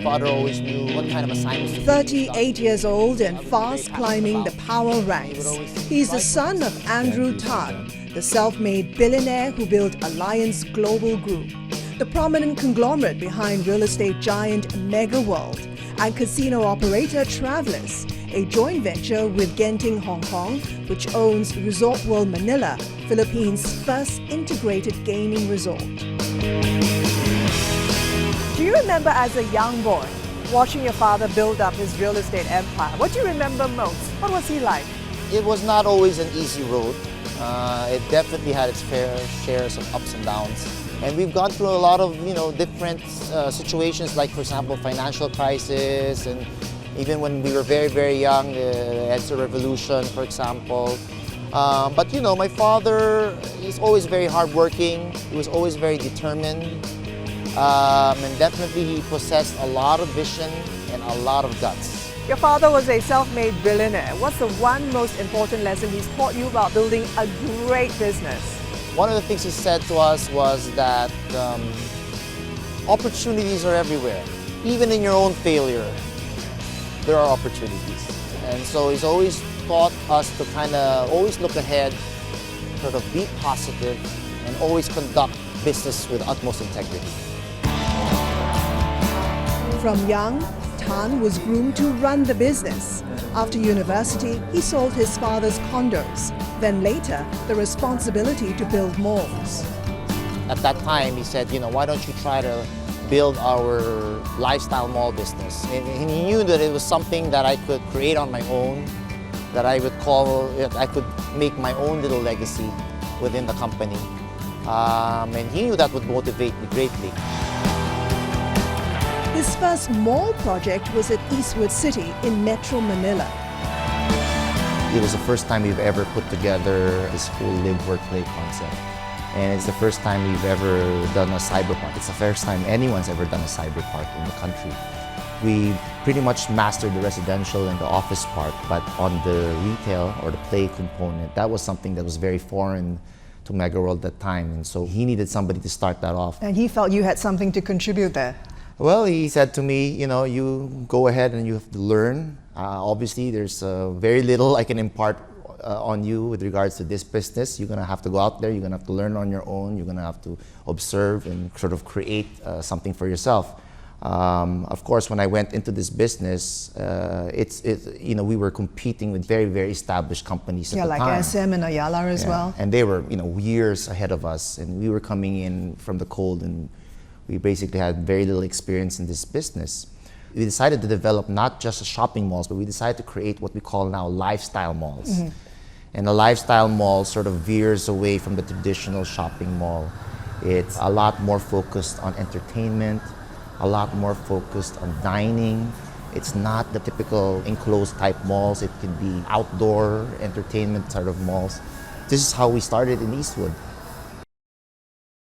father always knew what kind of assignments to give. 38 years old and fast climbing the power ranks. He's the son of Andrew Tan, the self-made billionaire who built Alliance Global Group, the prominent conglomerate behind real estate giant Mega World, and casino operator Travelers, a joint venture with Genting Hong Kong, which owns Resort World Manila, Philippines' first integrated gaming resort. Do you remember as a young boy watching your father build up his real estate empire? What do you remember most? What was he like? It was not always an easy road. It definitely had its fair shares of ups and downs. And we've gone through a lot of, different situations, like, for example, financial crisis, and even when we were very, very young, the EDSA revolution, for example. But my father is always very hardworking. He was always very determined. And definitely he possessed a lot of vision and a lot of guts. Your father was a self-made billionaire. What's the one most important lesson he's taught you about building a great business? One of the things he said to us was that opportunities are everywhere. Even in your own failure, there are opportunities. And so he's always taught us to kind of always look ahead, sort of be positive, and always conduct business with utmost integrity. From young, Tan was groomed to run the business. After university, he sold his father's condos. Then later, the responsibility to build malls. At that time, he said, why don't you try to build our lifestyle mall business? And he knew that it was something that I could create on my own, that I could make my own little legacy within the company. And he knew that would motivate me greatly. His first mall project was at Eastwood City in Metro Manila. It was the first time we've ever put together this whole live, work, play concept. And it's the first time we've ever done a cyber park. It's the first time anyone's ever done a cyber park in the country. We pretty much mastered the residential and the office part, but on the retail or the play component, that was something that was very foreign to Mega World at that time. And so he needed somebody to start that off. And he felt you had something to contribute there. Well, he said to me, you go ahead and you have to learn. Obviously, there's very little I can impart on you with regards to this business. You're going to have to go out there. You're going to have to learn on your own. You're going to have to observe and sort of create something for yourself. Of course, when I went into this business, we were competing with very, very established companies at the time. Yeah, like SM and Ayala as well. And they were, years ahead of us. And we were coming in from the cold, and we basically had very little experience in this business. We decided to develop not just shopping malls, but we decided to create what we call now lifestyle malls. Mm-hmm. And the lifestyle mall sort of veers away from the traditional shopping mall. It's a lot more focused on entertainment, a lot more focused on dining. It's not the typical enclosed type malls. It can be outdoor entertainment sort of malls. This is how we started in Eastwood.